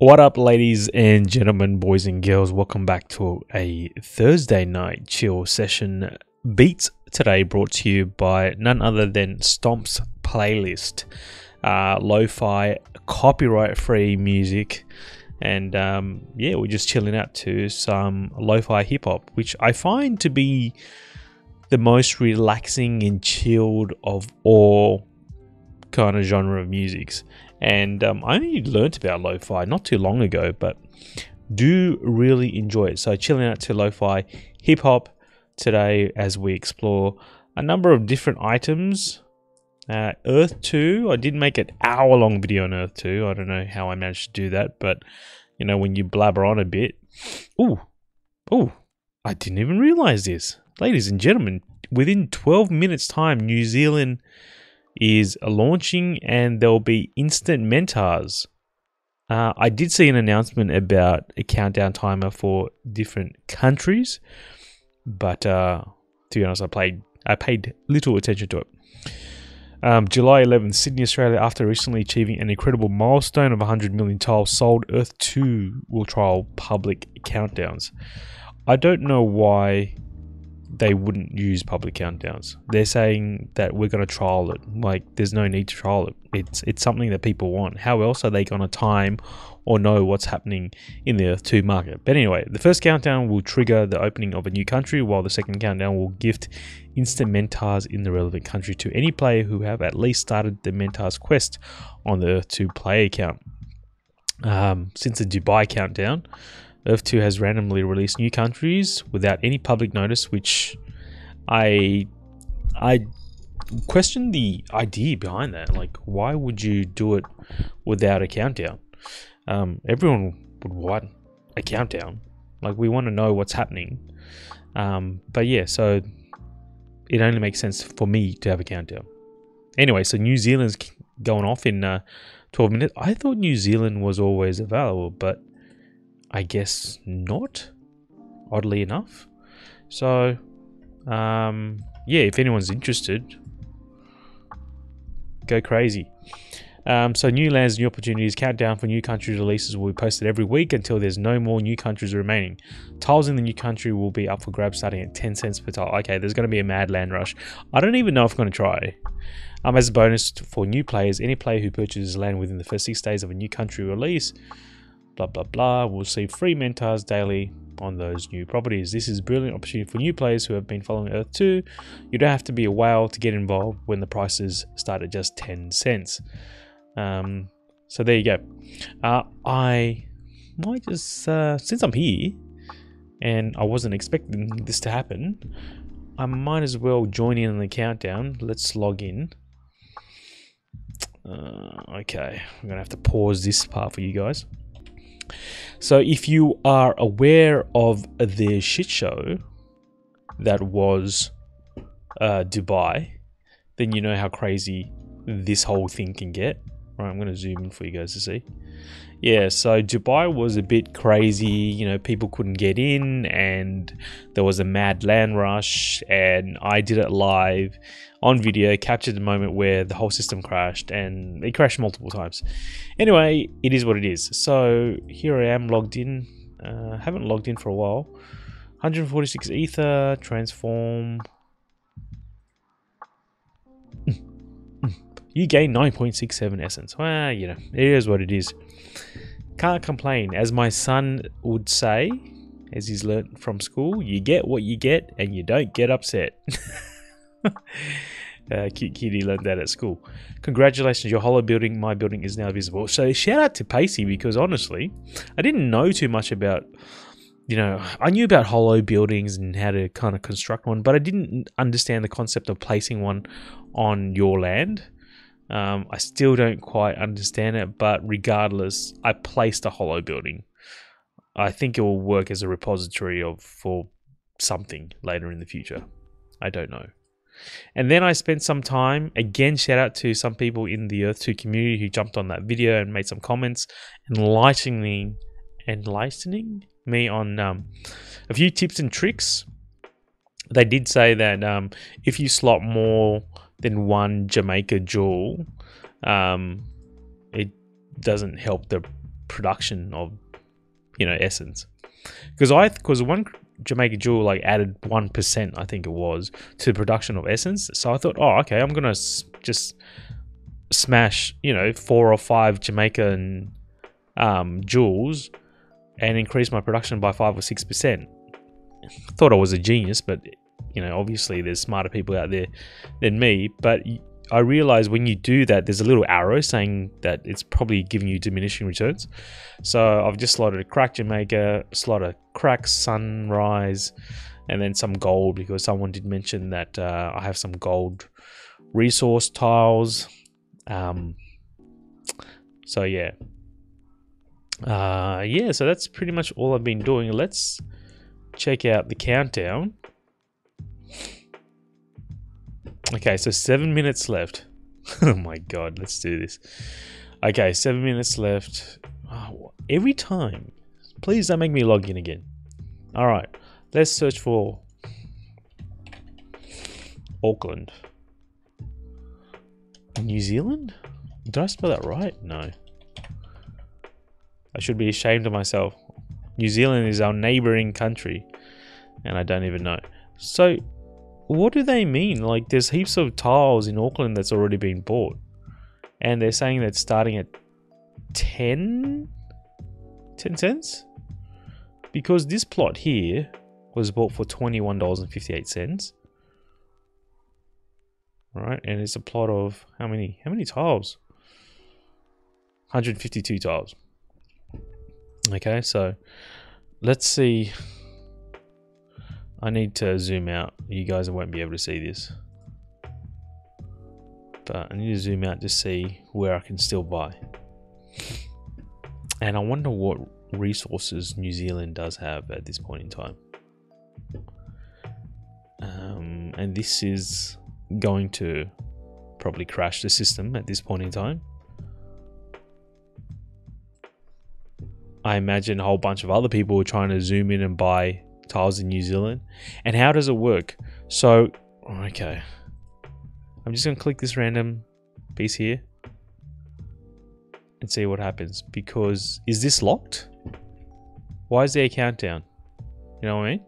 What up, ladies and gentlemen, boys and girls? Welcome back to a Thursday night chill session. Beats today brought to you by none other than Stomp's playlist. Lo-fi, copyright-free music. And yeah, we're just chilling out to some lo-fi hip-hop, which I find to be the most relaxing and chilled of all kind of genre of musics. And I only learnt about lo-fi not too long ago, but do really enjoy it. So chilling out to lo-fi hip-hop today as we explore a number of different items. Earth 2, I did make an hour-long video on Earth 2. I don't know how I managed to do that, but you know, when you blabber on a bit. Ooh, I didn't even realize this. Ladies and gentlemen, within 12 minutes time, New Zealand is launching and there'll be instant mentors. I did see an announcement about a countdown timer for different countries, but to be honest, I paid little attention to it. July 11th, Sydney, Australia, after recently achieving an incredible milestone of 100 million tiles sold, Earth 2 will trial public countdowns. I don't know why they wouldn't use public countdowns. They're saying that we're going to trial it. Like, there's no need to trial it. It's something that people want. How else are they going to time or know what's happening in the Earth 2 market? But anyway, the first countdown will trigger the opening of a new country, while the second countdown will gift instant mentors in the relevant country to any player who have at least started the mentors quest on the Earth 2 player account. Since the Dubai countdown, Earth 2 has randomly released new countries without any public notice, which I question the idea behind that. Like, why would you do it without a countdown? Everyone would want a countdown. Like, we want to know what's happening. But yeah, so it only makes sense for me to have a countdown. Anyway, so New Zealand's going off in 12 minutes. I thought New Zealand was always available, but I guess not, oddly enough. So, yeah, if anyone's interested, go crazy. So new lands, new opportunities, countdown for new country releases will be posted every week until there's no more new countries remaining. Tiles in the new country will be up for grabs starting at 10 cents per tile. Okay, there's going to be a mad land rush. I don't even know if I'm going to try. As a bonus for new players, any player who purchases land within the first 6 days of a new country release, blah blah blah, will receive free mentors daily on those new properties. This is a brilliant opportunity for new players who have been following Earth 2. You don't have to be a whale to get involved when the prices start at just 10 cents. So there you go. I might just, since I'm here and I wasn't expecting this to happen, I might as well join in on the countdown. Let's log in. Okay, I'm gonna have to pause this part for you guys. So if you are aware of the shit show that was Dubai, then you know how crazy this whole thing can get. Right, I'm going to zoom in for you guys to see. Yeah, so Dubai was a bit crazy. You know, people couldn't get in and there was a mad land rush, and I did it live on video, captured the moment where the whole system crashed, and it crashed multiple times. Anyway, it is what it is. So here I am logged in. Haven't logged in for a while. 146 ether, transform. You gain 9.67 essence. Well, you know, it is what it is. Can't complain. As my son would say, as he's learnt from school, you get what you get and you don't get upset. Cute kitty learned that at school. Congratulations, your hollow building, my building, is now visible. So shout out to Pacey, because honestly, I didn't know too much about, you know, I knew about hollow buildings and how to kind of construct one, but I didn't understand the concept of placing one on your land. I still don't quite understand it, but regardless, I placed a hollow building. I think it will work as a repository for something later in the future. I don't know. And then I spent some time, again, shout out to some people in the Earth 2 community who jumped on that video and made some comments, enlightening me on a few tips and tricks. They did say that if you slot more than one Jamaica jewel, it doesn't help the production of, you know, essence. Because one Jamaica jewel like added 1%, I think it was, to the production of essence. So I thought, oh, okay, I'm gonna just smash, you know, 4 or 5 Jamaican jewels and increase my production by 5 or 6%. Thought I was a genius, but you know, obviously there's smarter people out there than me. But I realized when you do that, there's a little arrow saying that it's probably giving you diminishing returns. So I've just slotted a crack Jamaica, slotted a crack sunrise, and then some gold, because someone did mention that I have some gold resource tiles. So yeah. Yeah, so that's pretty much all I've been doing. Let's check out the countdown. Okay, so 7 minutes left. Oh my god, let's do this. Okay, 7 minutes left. Oh, every time. Please don't make me log in again. Alright, let's search for Auckland. New Zealand? Did I spell that right? No. I should be ashamed of myself. New Zealand is our neighboring country, and I don't even know. So, what do they mean? Like, there's heaps of tiles in Auckland that's already been bought, and they're saying that starting at 10 cents? Because this plot here was bought for $21.58. Right, and it's a plot of how many tiles? 152 tiles. Okay, so let's see. I need to zoom out. You guys won't be able to see this, but I need to zoom out to see where I can still buy. And I wonder what resources New Zealand does have at this point in time. And this is going to probably crash the system at this point in time. I imagine a whole bunch of other people are trying to zoom in and buy tiles in New Zealand. And how does it work? So, okay, I'm just gonna click this random piece here and see what happens. Because is this locked? Why is there a countdown? You know what I mean?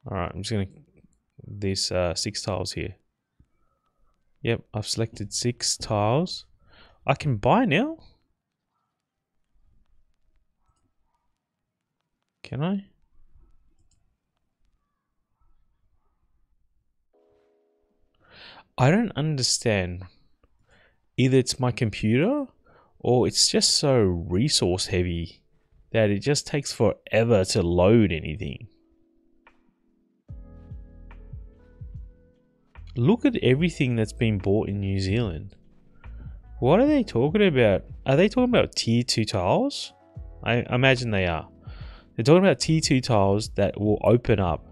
Alright, I'm just gonna these 6 tiles here. Yep, I've selected 6 tiles. I can buy now? Can I? I don't understand. Either it's my computer or it's just so resource heavy that it just takes forever to load anything. Look at everything that's been bought in New Zealand. What are they talking about? Are they talking about tier 2 tiles? I imagine they are. They're talking about tier 2 tiles that will open up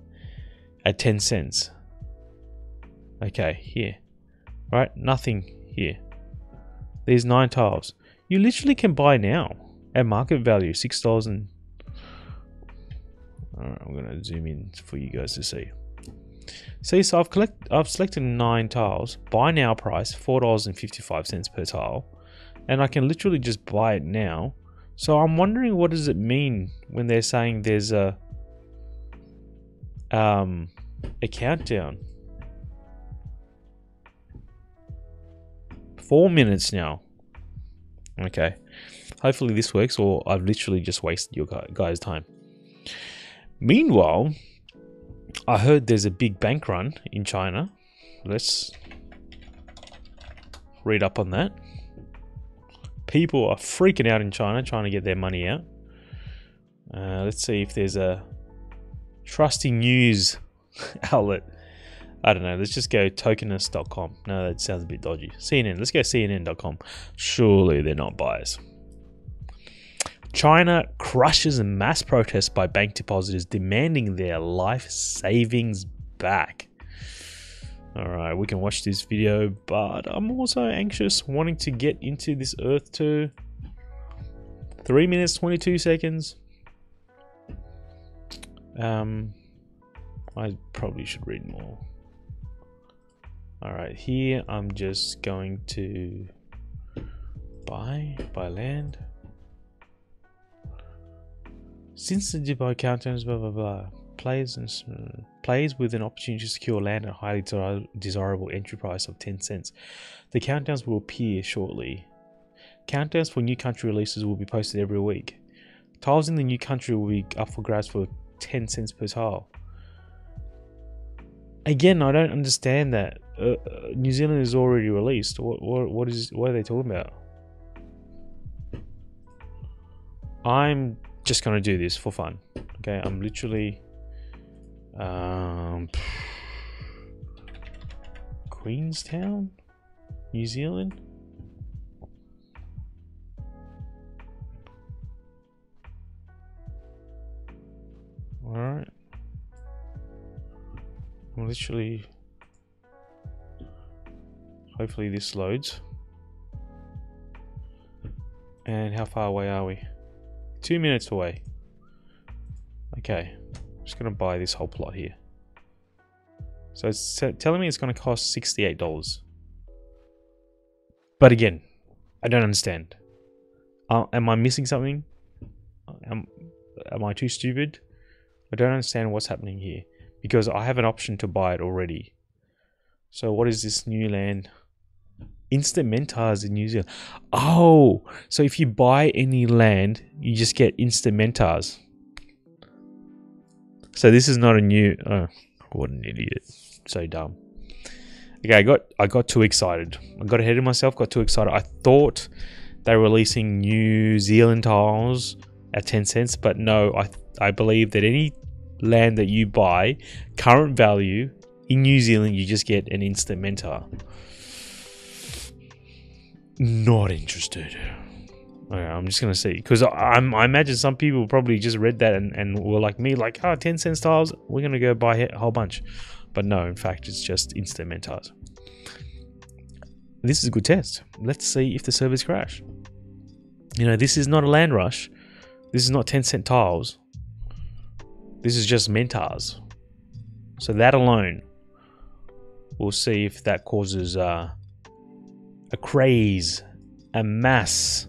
at 10 cents. Okay, here. Right, nothing here. There's 9 tiles. You literally can buy now at market value, $6 and... Alright, I'm going to zoom in for you guys to see. See, so I've selected 9 tiles. Buy now price, $4.55 per tile. And I can literally just buy it now. So I'm wondering, what does it mean when they're saying there's a countdown? 4 minutes now. Okay. Hopefully this works, or I've literally just wasted your guys' time. Meanwhile, I heard there's a big bank run in China. Let's read up on that. People are freaking out in China trying to get their money out. Let's see if there's a trusty news outlet. I don't know. Let's just go tokenist.com. No, that sounds a bit dodgy. CNN. Let's go CNN.com. Surely they're not biased. China crushes a mass protest by bank depositors demanding their life savings back. Alright, we can watch this video, but I'm also anxious, wanting to get into this Earth too. 3 minutes, 22 seconds. I probably should read more. Alright, here I'm just going to Buy land. Since the Dubai countdowns, blah blah blah. Players with an opportunity to secure land at a highly desirable entry price of 10 cents. The countdowns will appear shortly. Countdowns for new country releases will be posted every week. Tiles in the new country will be up for grabs for 10 cents per tile. Again, I don't understand that. New Zealand is already released. What are they talking about? I'm just gonna do this for fun. Okay, I'm literally Queenstown, New Zealand. All right, I'm literally. Hopefully this loads. And how far away are we? 2 minutes away. Okay, I'm just gonna buy this whole plot here. So it's telling me it's gonna cost $68. But again, I don't understand. Am I missing something? Am I too stupid? I don't understand what's happening here. Because I have an option to buy it already. So what is this new land? Instant mentars in New Zealand. Oh, so if you buy any land, you just get instant mentars. So this is not a new. Oh, what an idiot! So dumb. Okay, I got too excited. I got ahead of myself. Got too excited. I thought they were releasing New Zealand tiles at 10 cents, but no. I believe that any land that you buy, current value in New Zealand, you just get an instant mentor. Not interested. Okay, I'm just gonna see, because I imagine some people probably just read that and were like me, like, oh, 10 cents tiles, we're gonna go buy a whole bunch. But no, in fact, it's just instant mentors. This is a good test. Let's see if the servers crash. You know, this is not a land rush. This is not 10 cent tiles. This is just mentors. So that alone, we'll see if that causes a craze, a mass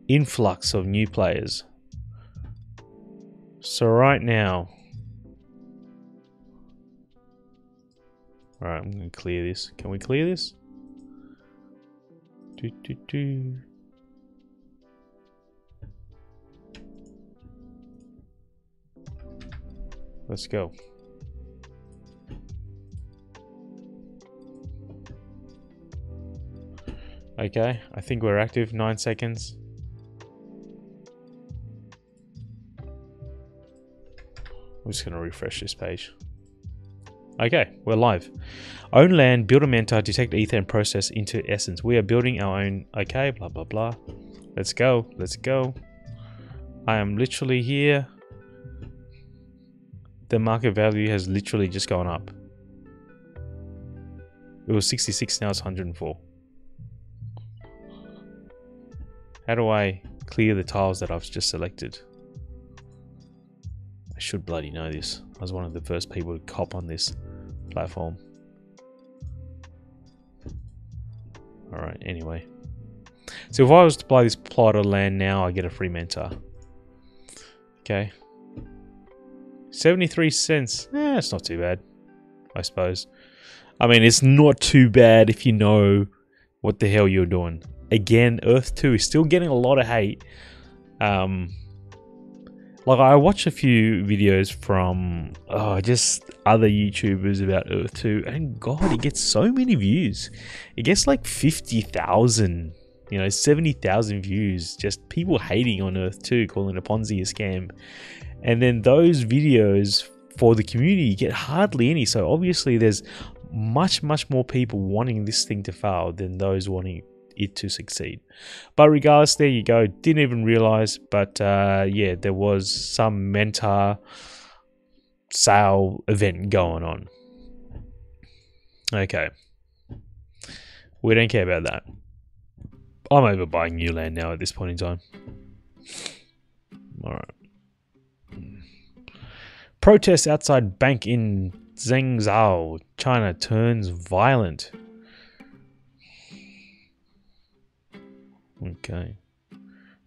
influx of new players. So right now, alright, I'm going to clear this. Can we clear this? Let's go. Okay, I think we're active. 9 seconds. I'm just going to refresh this page. Okay, we're live. Own land, build a mentor, detect ether, and process into essence. We are building our own. Okay, blah, blah, blah. Let's go. Let's go. I am literally here. The market value has literally just gone up. It was 66, now it's 104. How do I clear the tiles that I've just selected? I should bloody know this. I was one of the first people to cop on this platform. Alright, anyway. So if I was to buy this plot of land now, I get a free mentor. Okay. 73 cents. It's not too bad, I suppose. I mean, it's not too bad if you know what the hell you're doing. Again, Earth 2 is still getting a lot of hate. Like, I watched a few videos from just other YouTubers about Earth 2, and God, it gets so many views. It gets like 50,000, 70,000 views. Just people hating on Earth 2, calling it a Ponzi, a scam. And then those videos for the community get hardly any. So obviously there's much more people wanting this thing to fail than those wanting it to succeed. But regardless, there you go. Didn't even realize, but yeah, there was some mentor sale event going on. Okay, we don't care about that. I'm over buying new land now at this point in time. All right. Protests outside bank in Zhengzhou, China turns violent. Okay.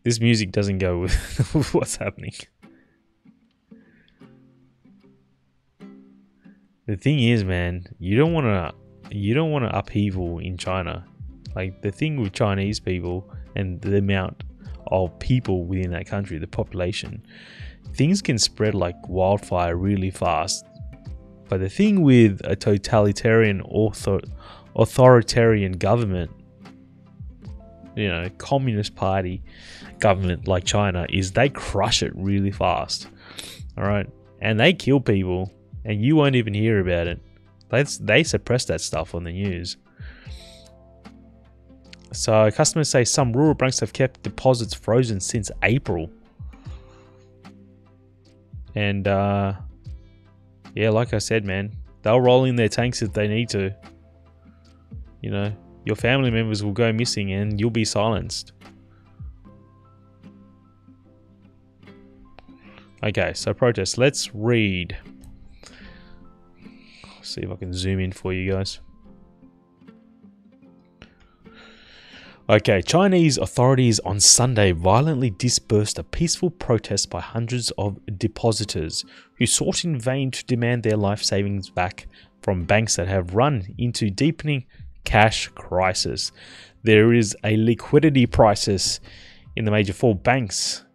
This music doesn't go with what's happening. The thing is, man, you don't want to upheaval in China. Like, the thing with Chinese people and the amount of people within that country, the population, things can spread like wildfire really fast. But the thing with a totalitarian authoritarian government, you know, Communist Party government like China, is they crush it really fast. All right, and they kill people, and you won't even hear about it. They suppress that stuff on the news. So customers say some rural banks have kept deposits frozen since April. And yeah, like I said, man, they'll roll in their tanks if they need to. You know, your family members will go missing and you'll be silenced. Okay, so protest. Let's read. See if I can zoom in for you guys. Okay, Chinese authorities on Sunday violently dispersed a peaceful protest by hundreds of depositors who sought in vain to demand their life savings back from banks that have run into deepening cash crisis. There is a liquidity crisis in the major 4 banks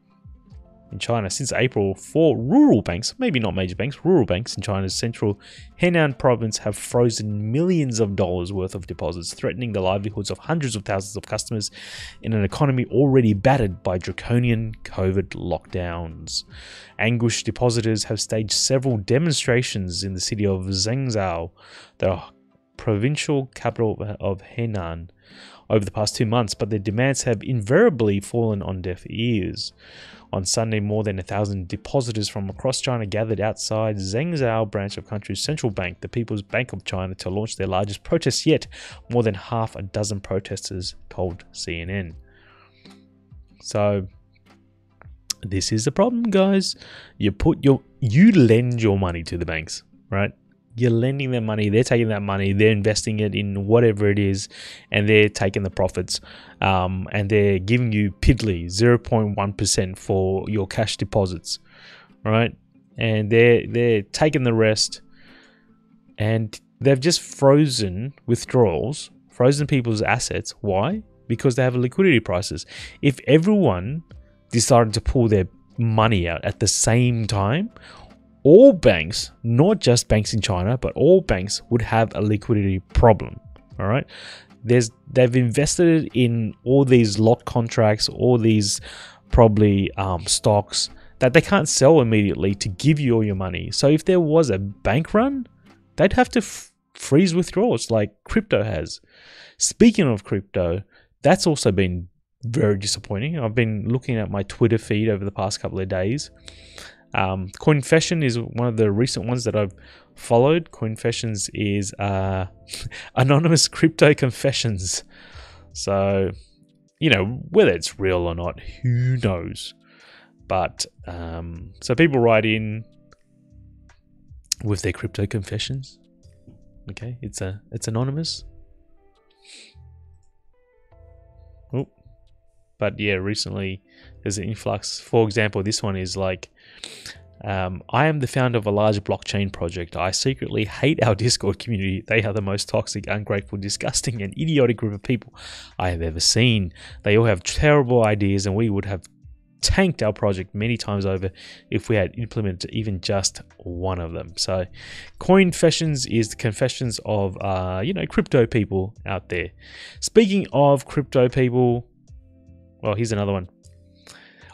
in China since April. 4 rural banks, maybe not major banks, rural banks in China's central Henan province have frozen millions of dollars worth of deposits, threatening the livelihoods of hundreds of thousands of customers in an economy already battered by draconian COVID lockdowns. Anguished depositors have staged several demonstrations in the city of Zhengzhou, the provincial capital of Henan, over the past 2 months, but their demands have invariably fallen on deaf ears. On Sunday, more than 1,000 depositors from across China gathered outside Zhengzhou branch of country's central bank, the People's Bank of China, to launch their largest protest yet. More than half a dozen protesters told CNN. So, this is the problem, guys. You lend your money to the banks, right? You're lending them money, they're taking that money, they're investing it in whatever it is, and they're taking the profits, and they're giving you piddly 0.1% for your cash deposits, right? And they're taking the rest, and they've just frozen withdrawals, frozen people's assets. Why? Because they have a liquidity crisis. If everyone decided to pull their money out at the same time, all banks, not just banks in China, but all banks would have a liquidity problem. All right, they've invested in all these lot contracts, all these probably stocks that they can't sell immediately to give you all your money. So if there was a bank run, they'd have to freeze withdrawals like crypto has. Speaking of crypto, that's also been very disappointing. I've been looking at my Twitter feed over the past couple of days. Coinfession is one of the recent ones that I've followed. Coinfessions is anonymous crypto confessions. So, you know, whether it's real or not, who knows? But so people write in with their crypto confessions. Okay, it's anonymous. Oh, but yeah, recently there's an influx. For example, this one is like, I am the founder of a large blockchain project. I secretly hate our Discord community. They are the most toxic, ungrateful, disgusting, and idiotic group of people I have ever seen. They all have terrible ideas, and we would have tanked our project many times over if we had implemented even just one of them. So, Coinfessions is the confessions of crypto people out there. Speaking of crypto people, well, here's another one.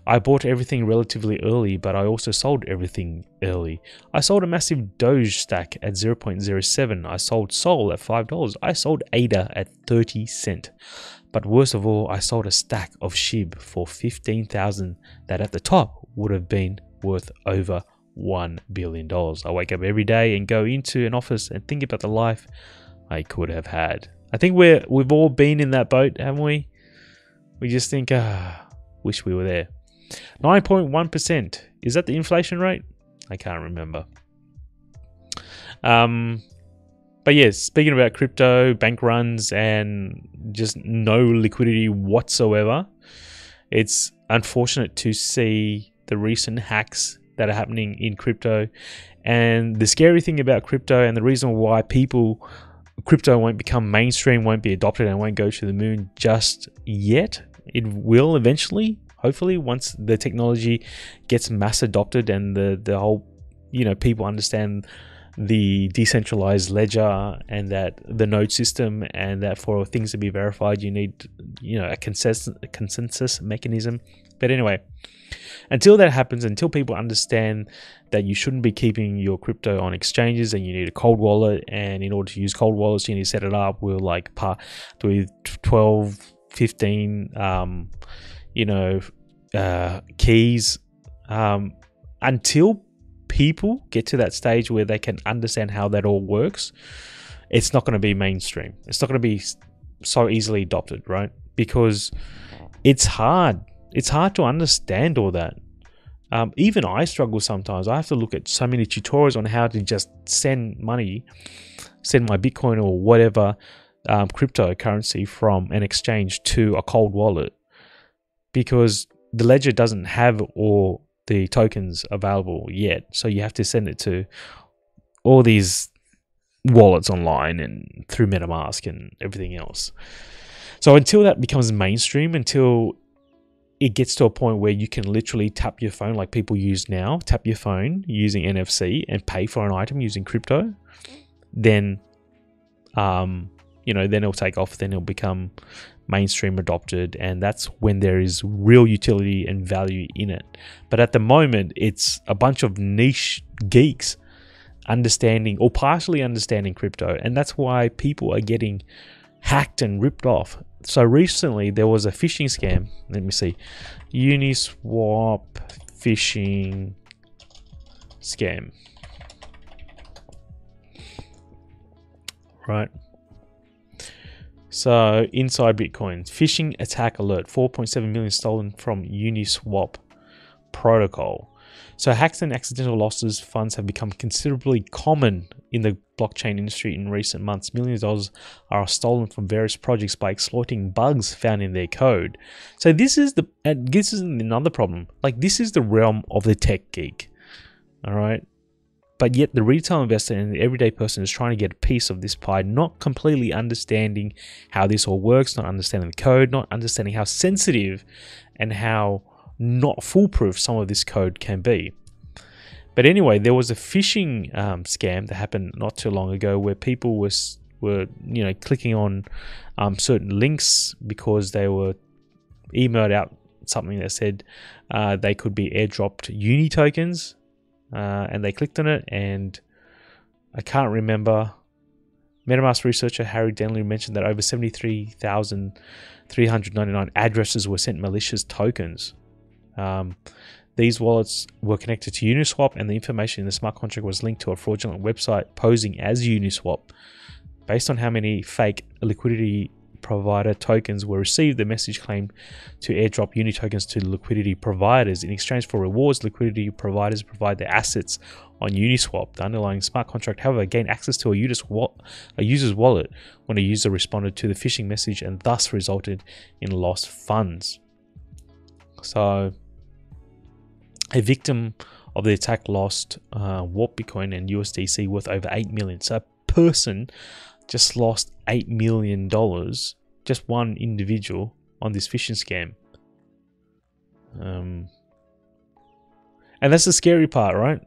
I bought everything relatively early, but I also sold everything early. I sold a massive Doge stack at 0.07. I sold Sol at $5. I sold ADA at 30 cents. But worst of all, I sold a stack of SHIB for 15,000 that at the top would have been worth over $1 billion. I wake up every day and go into an office and think about the life I could have had. I think we've all been in that boat, haven't we? We just think, wish we were there. 9.1%. Is that the inflation rate? I can't remember. But yes, speaking about crypto, bank runs, and just no liquidity whatsoever. It's unfortunate to see the recent hacks that are happening in crypto. And the scary thing about crypto, and the reason why crypto won't become mainstream, won't be adopted, and won't go to the moon just yet. It will eventually, hopefully, once the technology gets mass adopted and the whole, people understand the decentralized ledger and that the node system, and that for things to be verified, you need, a consensus mechanism. But anyway, until that happens, until people understand that you shouldn't be keeping your crypto on exchanges and you need a cold wallet, and in order to use cold wallets, you need to set it up with with 12, 15, keys. Until people get to that stage where they can understand how that all works, it's not going to be mainstream. It's not going to be so easily adopted, right? Because it's hard. It's hard to understand all that. Even I struggle sometimes. I have to look at so many tutorials on how to just send my Bitcoin or whatever cryptocurrency from an exchange to a cold wallet, because the ledger doesn't have all the tokens available yet. So you have to send it to all these wallets online and through MetaMask and everything else. So until that becomes mainstream, until it gets to a point where you can literally tap your phone like people use now, tap your phone using NFC and pay for an item using crypto, then, then it'll take off, then it'll become mainstream adopted, and that's when there is real utility and value in it. But at the moment, it's a bunch of niche geeks understanding or partially understanding crypto, and that's why people are getting hacked and ripped off. So recently there was a phishing scam. Let me see. Uniswap phishing scam. Right. So inside Bitcoin, phishing attack alert, 4.7 million stolen from Uniswap protocol. So hacks and accidental losses funds have become considerably common in the blockchain industry in recent months. Millions of dollars are stolen from various projects by exploiting bugs found in their code. So this is another problem. Like, this is the realm of the tech geek. All right. But yet the retail investor and the everyday person is trying to get a piece of this pie, not completely understanding how this all works, not understanding the code, not understanding how sensitive and how not foolproof some of this code can be. But anyway, there was a phishing scam that happened not too long ago where people were clicking on certain links because they were emailed out something that said they could be airdropped uni tokens, and they clicked on it, and I can't remember. MetaMask researcher Harry Denley mentioned that over 73,399 addresses were sent malicious tokens. These wallets were connected to Uniswap, and the information in the smart contract was linked to a fraudulent website posing as Uniswap. Based on how many fake liquidity provider tokens were received, the message claimed to airdrop uni tokens to liquidity providers. In exchange for rewards, liquidity providers provide their assets on Uniswap. The underlying smart contract, however, gained access to a user's wallet when a user responded to the phishing message, and thus resulted in lost funds. So a victim of the attack lost Warp Bitcoin and USDC worth over 8 million. So a person just lost $8 million, just one individual, on this phishing scam. And that's the scary part, right?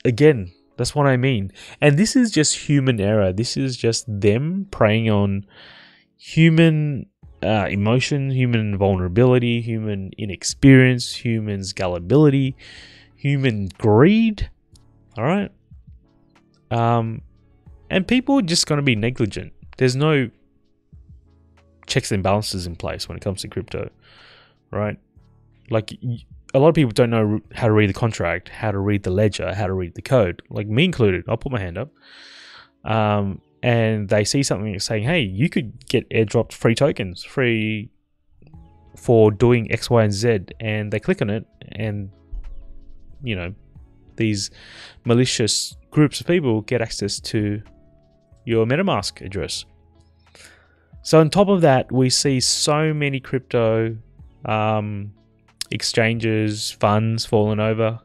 Again, that's what I mean. And this is just human error. This is just them preying on human emotion, human vulnerability, human inexperience, human gullibility, human greed. All right. And people are just going to be negligent. There's no checks and balances in place when it comes to crypto, right? Like, a lot of people don't know how to read the contract, how to read the ledger, how to read the code. Like me included. I'll put my hand up. And they see something saying, hey, you could get airdropped free tokens, free for doing X, Y, and Z. And they click on it, and, these malicious groups of people get access to your MetaMask address. So on top of that, we see so many crypto exchanges, funds falling over.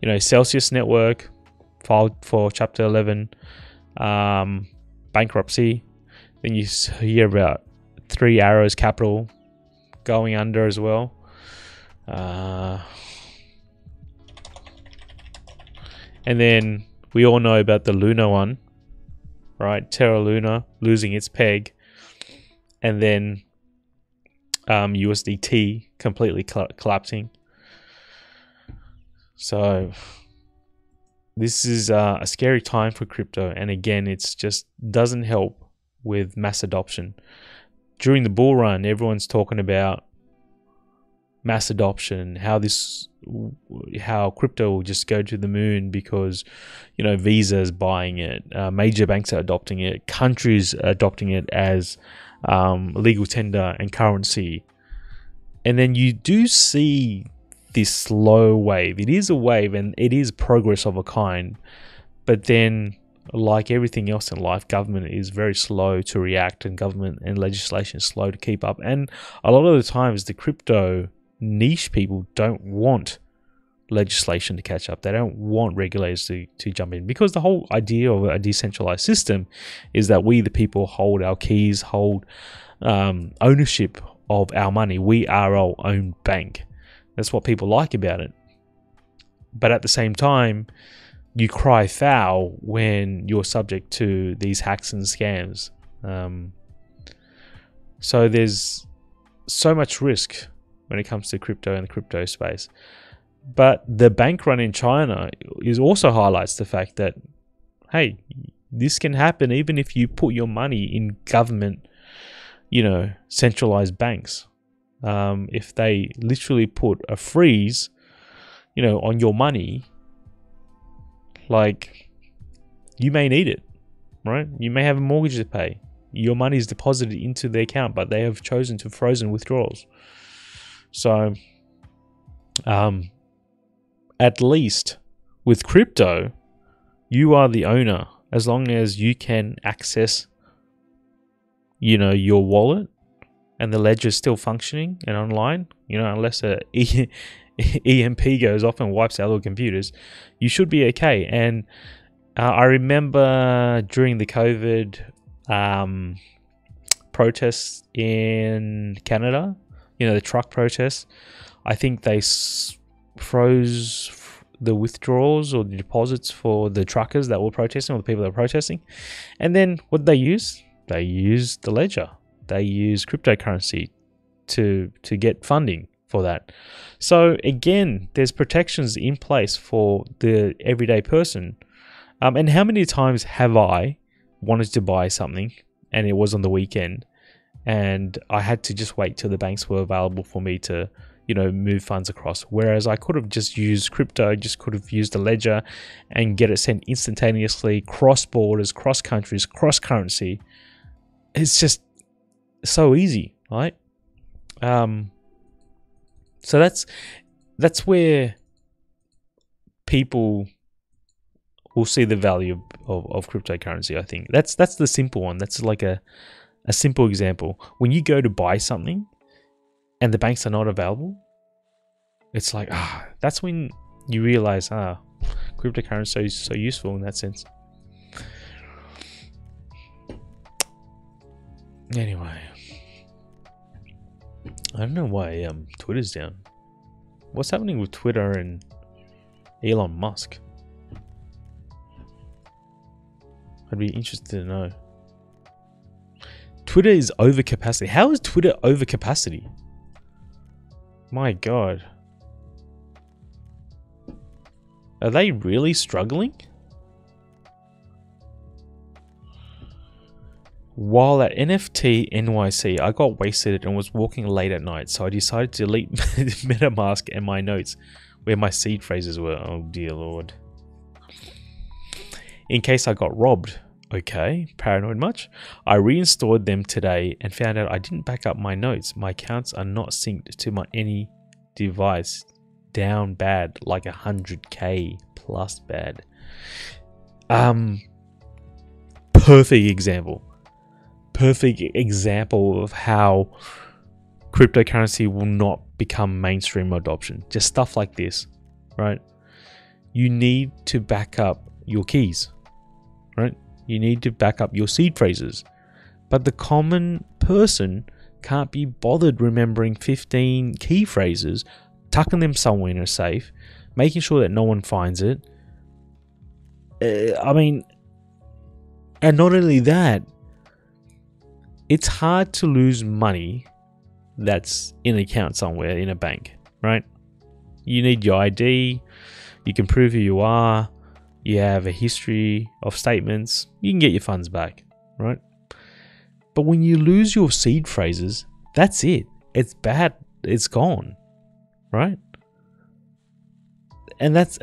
You know, Celsius Network filed for Chapter 11, bankruptcy. Then you hear about Three Arrows Capital going under as well. And then we all know about the Luna one, right? Terra Luna losing its peg, and then USDT completely collapsing. So this is a scary time for crypto, and again, it's just doesn't help with mass adoption. During the bull run, everyone's talking about mass adoption, how crypto will just go to the moon because, you know, Visa is buying it, major banks are adopting it, countries are adopting it as legal tender and currency. And then you do see this slow wave. It is a wave and it is progress of a kind, but then, like everything else in life, government is very slow to react, and government and legislation is slow to keep up. And a lot of the times the crypto niche people don't want legislation to catch up. They don't want regulators to jump in, because the whole idea of a decentralized system is that we, the people, hold our keys, hold ownership of our money. We are our own bank. That's what people like about it. But at the same time, you cry foul when you're subject to these hacks and scams. So there's so much risk when it comes to crypto and the crypto space. But the bank run in China also highlights the fact that, hey, this can happen even if you put your money in government, you know, centralized banks. If they literally put a freeze, you know, on your money, like, you may need it, right? You may have a mortgage to pay. Your money is deposited into the account, but they have chosen to frozen withdrawals. So, at least with crypto, you are the owner as long as you can access, you know, your wallet and the ledger is still functioning and online, you know, unless a EMP goes off and wipes out all computers, you should be okay. And I remember during the COVID protests in Canada, you know, the truck protests, I think they froze the withdrawals or the deposits for the truckers that were protesting, or the people that were protesting. And then what did they use? They used the ledger. They used cryptocurrency to get funding for that. So again, there's protections in place for the everyday person. And how many times have I wanted to buy something and it was on the weekend and I had to just wait till the banks were available for me to, you know, move funds across. Whereas I could have just used crypto, just could have used the ledger and get it sent instantaneously, cross borders, cross countries, cross currency. It's just so easy, right? So that's where people will see the value of cryptocurrency. I think that's the simple one. That's like a simple example. When you go to buy something and the banks are not available, it's like, that's when you realize, cryptocurrency is so useful in that sense. Anyway, I don't know why Twitter's down. What's happening with Twitter and Elon Musk? I'd be interested to know. Twitter is over capacity. How is Twitter over capacity? My God. Are they really struggling? While at NFT NYC, I got wasted and was walking late at night, so I decided to delete MetaMask and my notes where my seed phrases were. Oh dear Lord. In case I got robbed. Okay, paranoid much? I reinstalled them today and found out I didn't back up my notes. My accounts are not synced to any device. Down bad, like 100k plus bad. Perfect example of how cryptocurrency will not become mainstream adoption. Just stuff like this, right? You need to back up your keys, right? You need to back up your seed phrases. But the common person can't be bothered remembering 15 key phrases, tucking them somewhere in a safe, making sure that no one finds it. And not only that, it's hard to lose money that's in an account somewhere in a bank, right? You need your ID, you can prove who you are, you have a history of statements, you can get your funds back, right? But when you lose your seed phrases, that's it. It's bad. It's gone, right? And that's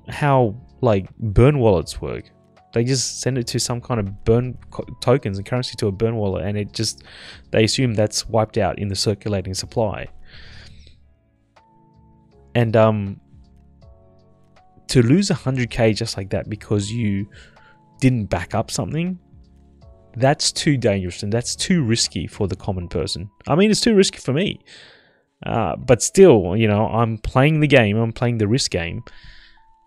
how like burn wallets work. They just send it to some kind of burn tokens and currency to a burn wallet, and they assume that's wiped out in the circulating supply. And to lose 100k just like that because you didn't back up something, that's too dangerous and that's too risky for the common person. I mean, it's too risky for me. But still, I'm playing the game. I'm playing the risk game.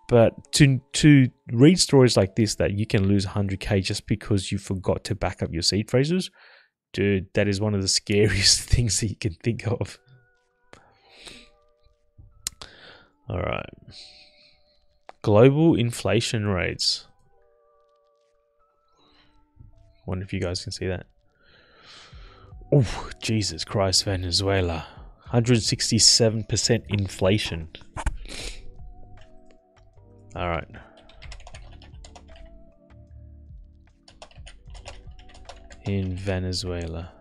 But to read stories like this, that you can lose 100k just because you forgot to back up your seed phrases, dude, that is one of the scariest things that you can think of. All right. Global inflation rates. Wonder if you guys can see that. Oh, Jesus Christ, Venezuela. 167% inflation. All right. In Venezuela.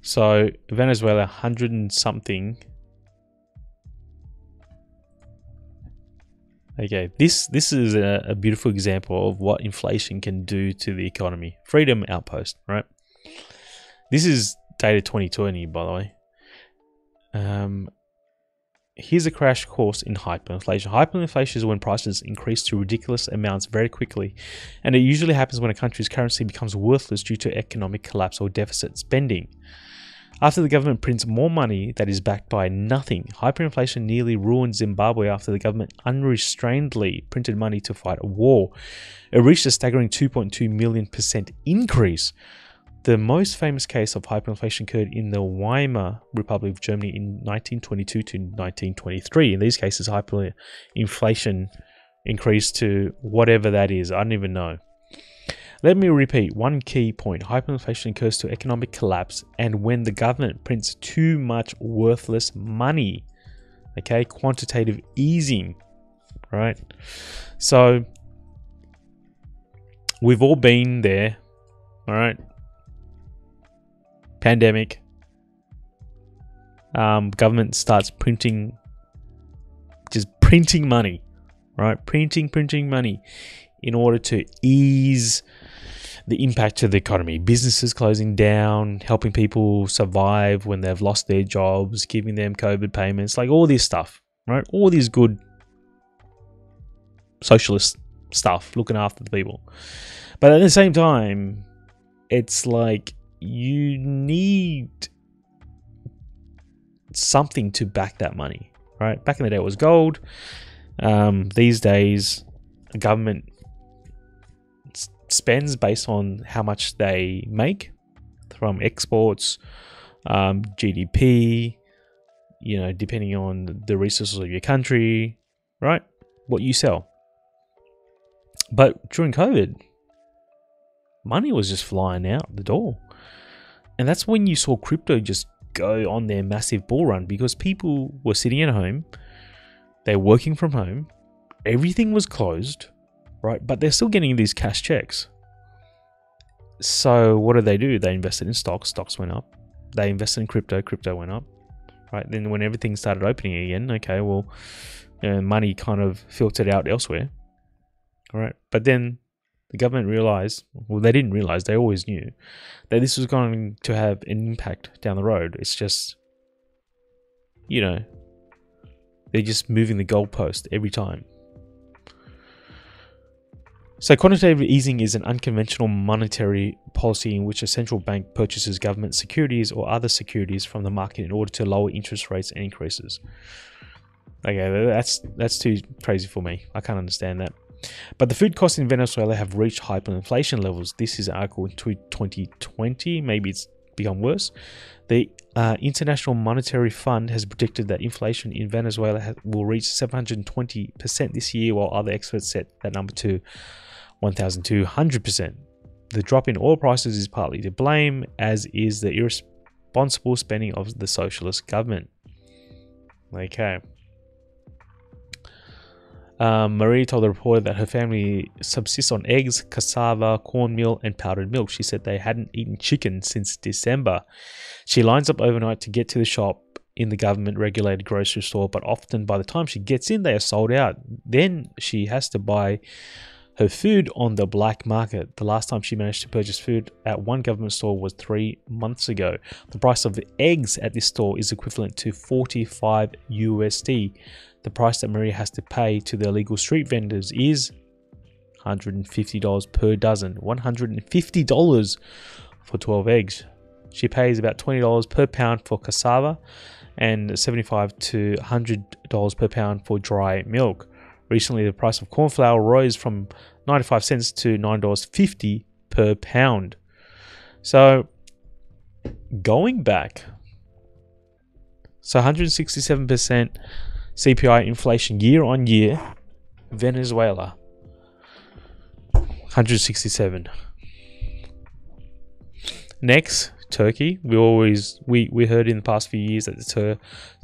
So, Venezuela, 100 and something. Okay, this is a beautiful example of what inflation can do to the economy. Freedom Outpost, right? This is dated 2020, by the way. Here's a crash course in hyperinflation. Hyperinflation is when prices increase to ridiculous amounts very quickly, and it usually happens when a country's currency becomes worthless due to economic collapse or deficit spending. After the government prints more money that is backed by nothing, hyperinflation nearly ruined Zimbabwe after the government unrestrainedly printed money to fight a war. It reached a staggering 2.2 million% increase. The most famous case of hyperinflation occurred in the Weimar Republic of Germany in 1922 to 1923. In these cases, hyperinflation increased to whatever that is. I don't even know. Let me repeat one key point. Hyperinflation occurs to economic collapse and when the government prints too much worthless money. Okay, quantitative easing, right? So, we've all been there, all right? Pandemic. Government starts printing money, right? Printing money in order to ease the impact to the economy. Businesses closing down, helping people survive when they've lost their jobs, giving them COVID payments, like all this stuff, right? All this good socialist stuff, looking after the people. But at the same time, it's like you need something to back that money, right? Back in the day, it was gold. These days, the government spends based on how much they make from exports, GDP, depending on the resources of your country, right? What you sell. But during COVID, money was just flying out the door. And that's when you saw crypto just go on their massive bull run because people were sitting at home, they're working from home, everything was closed, right? But they're still getting these cash checks. So what did they do? They invested in stocks went up. They invested in crypto went up, right? Then when everything started opening again, okay, well, money kind of filtered out elsewhere, all right? But then the government realized, well, they didn't realize, they always knew that this was going to have an impact down the road. It's just, they're just moving the goalpost every time. So quantitative easing is an unconventional monetary policy in which a central bank purchases government securities or other securities from the market in order to lower interest rates and increases. Okay, that's too crazy for me. I can't understand that. But the food costs in Venezuela have reached hyperinflation levels. This is an article in 2020. Maybe it's become worse. The International Monetary Fund has predicted that inflation in Venezuela will reach 720% this year, while other experts set that number to 1,200%. The drop in oil prices is partly to blame, as is the irresponsible spending of the socialist government. Okay. Marie told the reporter that her family subsists on eggs, cassava, cornmeal, and powdered milk. She said they hadn't eaten chicken since December. She lines up overnight to get to the shop in the government-regulated grocery store, but often by the time she gets in, they are sold out. Then she has to buy her food on the black market. The last time she managed to purchase food at one government store was 3 months ago. The price of the eggs at this store is equivalent to 45 USD. The price that Maria has to pay to the illegal street vendors is $150 per dozen. $150 for 12 eggs. She pays about $20 per pound for cassava and $75 to $100 per pound for dry milk. Recently, the price of corn flour rose from 95 cents to $9.50 per pound. So, going back, 167% CPI inflation year on year. Venezuela, 167. Next, Turkey. We heard in the past few years that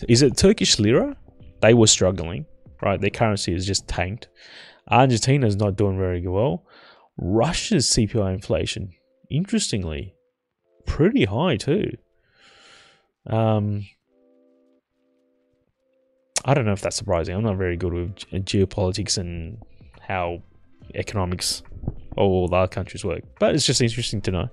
is it Turkish lira? They were struggling, right? Their currency is just tanked. Argentina's not doing very well. Russia's CPI inflation, interestingly, pretty high too. I don't know if that's surprising. I'm not very good with geopolitics and how economics all the other countries work, but it's just interesting to know.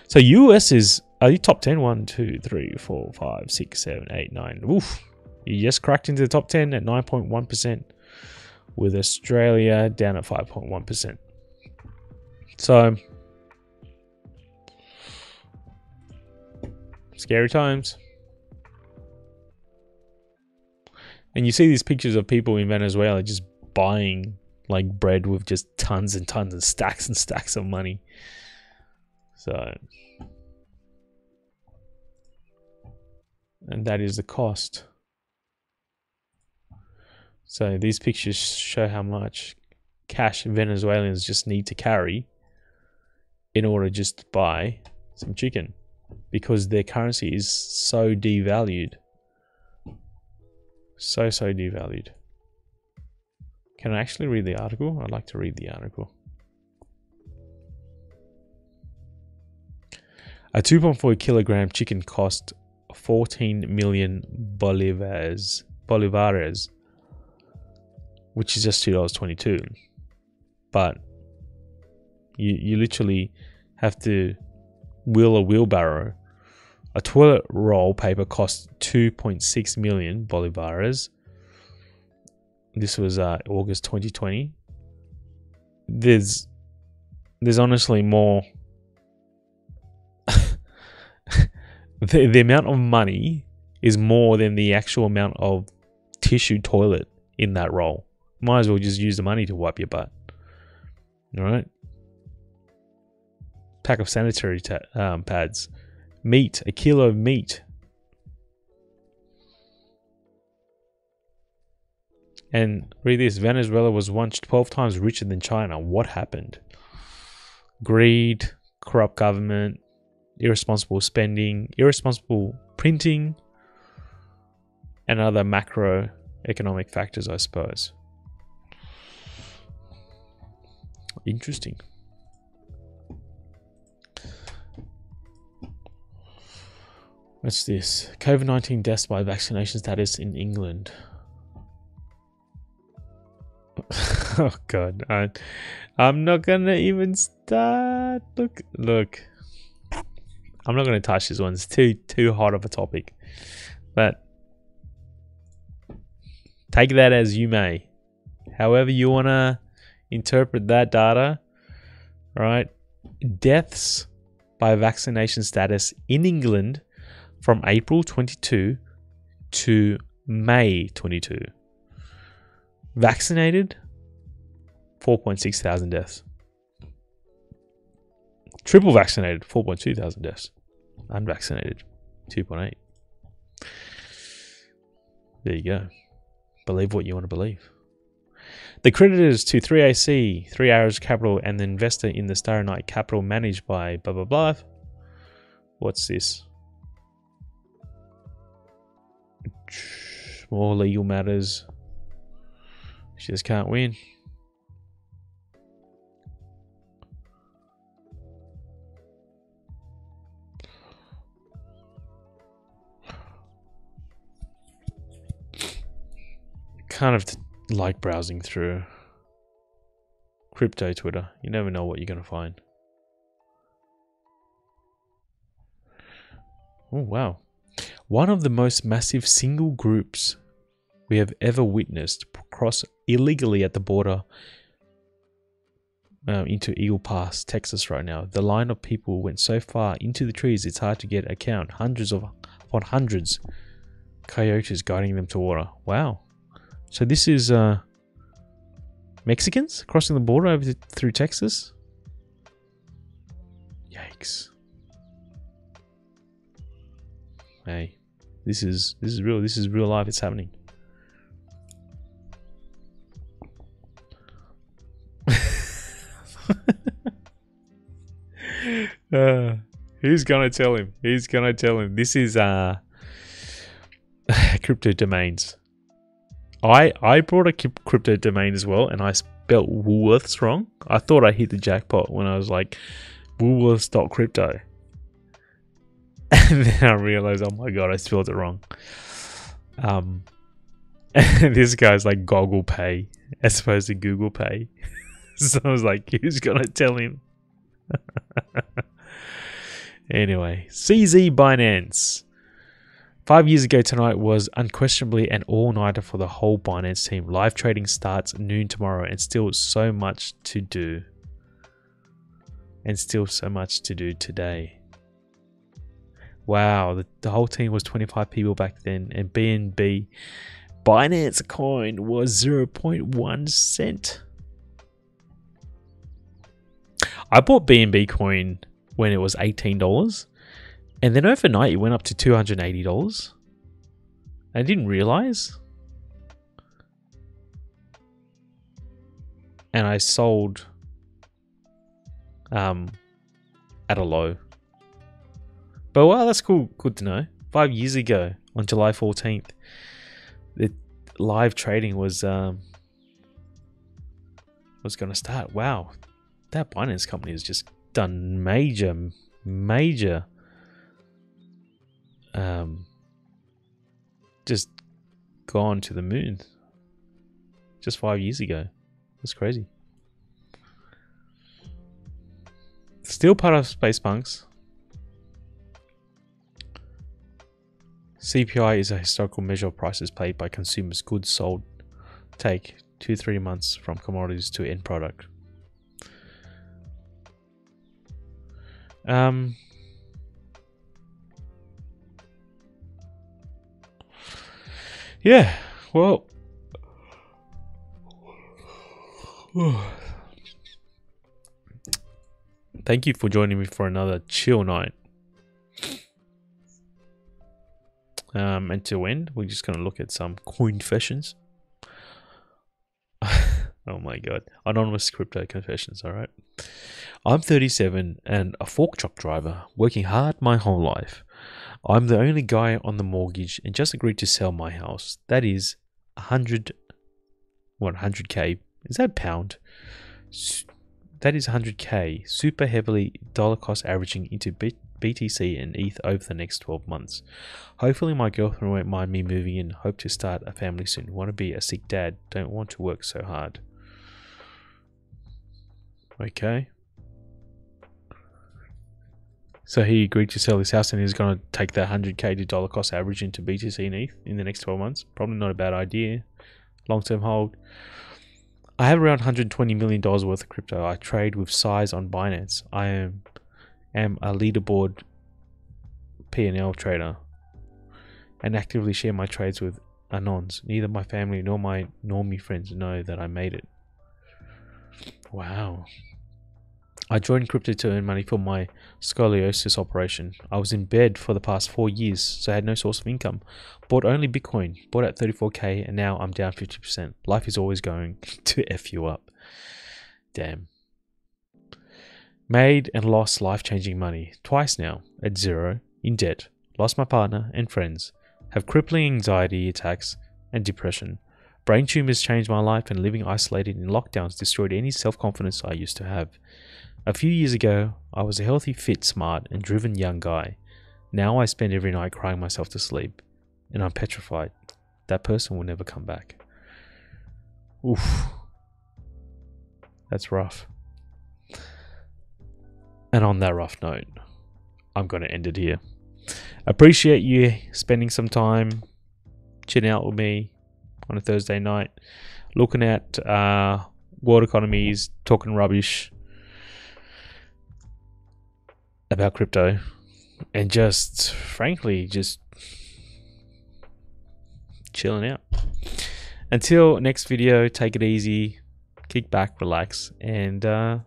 So US are you top 10? 1, 2, 3, 4, 5, 6, 7, 8, 9. Oof. You just cracked into the top 10 at 9.1%, with Australia down at 5.1%. So, scary times. And you see these pictures of people in Venezuela just buying like bread with just tons and tons and stacks of money. So, and that is the cost. So these pictures show how much cash Venezuelans just need to carry in order just to buy some chicken, because their currency is so devalued. So devalued. Can I actually read the article? I'd like to read the article. A 2.4 kilogram chicken cost 14 million bolivares, which is just $2.22. But you literally have to wheel a wheelbarrow. A toilet roll paper cost 2.6 million bolivares. This was August 2020. There's honestly more. the amount of money is more than the actual amount of tissue toilet in that roll. Might as well just use the money to wipe your butt. All right. Pack of sanitary pads. Meat, a kilo of meat. And read this, Venezuela was once 12 times richer than China. What happened? Greed, corrupt government, irresponsible spending, irresponsible printing, and other macroeconomic factors, I suppose. Interesting. What's this? COVID-19 deaths by vaccination status in England. Oh God, I'm not gonna even start. Look. I'm not gonna touch this one. It's too hot of a topic. But take that as you may. However you wanna interpret that data, right? Deaths by vaccination status in England from April 22 to May 22. Vaccinated, 4.6 thousand deaths. Triple vaccinated, 4.2 thousand deaths. Unvaccinated, 2.8. There you go. Believe what you want to believe. The creditors to 3AC, 3 Arrows Capital, and the investor in the Star Night Capital managed by blah blah blah. What's this? More legal matters. She just can't win. Kind of like browsing through crypto Twitter. You never know what you're going to find. Oh, wow. One of the most massive single groups we have ever witnessed cross illegally at the border into Eagle Pass, Texas right now. The line of people went so far into the trees it's hard to get a count. Hundreds coyotes guiding them to water. Wow. So this is Mexicans crossing the border over through Texas? Yikes. Hey, this is real. This is real life. It's happening. Who's gonna tell him? Who's gonna tell him? This is crypto domains. I brought a crypto domain as well, and I spelt Woolworths wrong. I thought I hit the jackpot when I was like Woolworths.crypto. And then I realized, oh my god, I spelled it wrong. And this guy's like Goggle Pay as opposed to Google Pay. So I was like, who's gonna tell him? Anyway, CZ Binance. 5 years ago tonight was unquestionably an all-nighter for the whole Binance team. Live trading starts noon tomorrow and still so much to do. And still so much to do today. Wow, the whole team was 25 people back then, and BNB Binance coin was 0.1 cent. I bought BNB coin when it was $18, and then overnight it went up to $280. I didn't realize. And I sold at a low. But wow, that's cool. Good to know. 5 years ago, on July 14th, the live trading was going to start. Wow, that Binance company has just done major, just gone to the moon. Just 5 years ago. That's crazy. Still part of Spacepunks. CPI is a historical measure of prices paid by consumers. Goods sold take 2-3 months from commodities to end product. Yeah, well, thank you for joining me for another chill night. And to end, we're just going to look at some confessions. Oh my god. Anonymous crypto confessions, alright? I'm 37 and a fork truck driver, working hard my whole life. I'm the only guy on the mortgage and just agreed to sell my house. That is 100k. Is that pound? That is 100k. Super heavily dollar cost averaging into BTC and ETH over the next 12 months. Hopefully my girlfriend won't mind me moving in. Hope to start a family soon. Want to be a sick dad. Don't want to work so hard. Okay. So he agreed to sell his house and he's going to take that 100k to dollar cost average into BTC and ETH in the next 12 months. Probably not a bad idea. Long-term hold. I have around $120 million worth of crypto. I trade with size on Binance. I am a leaderboard P&L trader and actively share my trades with anons. Neither my family nor my normie friends know that I made it. Wow. I joined crypto to earn money for my scoliosis operation. I was in bed for the past 4 years, so I had no source of income. Bought only Bitcoin, bought at 34k, and now I'm down 50%. Life is always going to F you up. Damn. Made and lost life-changing money. Twice now, at zero, in debt. Lost my partner and friends. Have crippling anxiety attacks and depression. Brain tumors changed my life, and living isolated in lockdowns destroyed any self-confidence I used to have. A few years ago, I was a healthy, fit, smart, and driven young guy. Now I spend every night crying myself to sleep, and I'm petrified. That person will never come back. Oof. That's rough. And on that rough note, I'm going to end it here. Appreciate you spending some time chilling out with me on a Thursday night, looking at world economies, talking rubbish about crypto, and just frankly just chilling out. Until next video, take it easy, kick back, relax, and have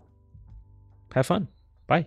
fun. Bye.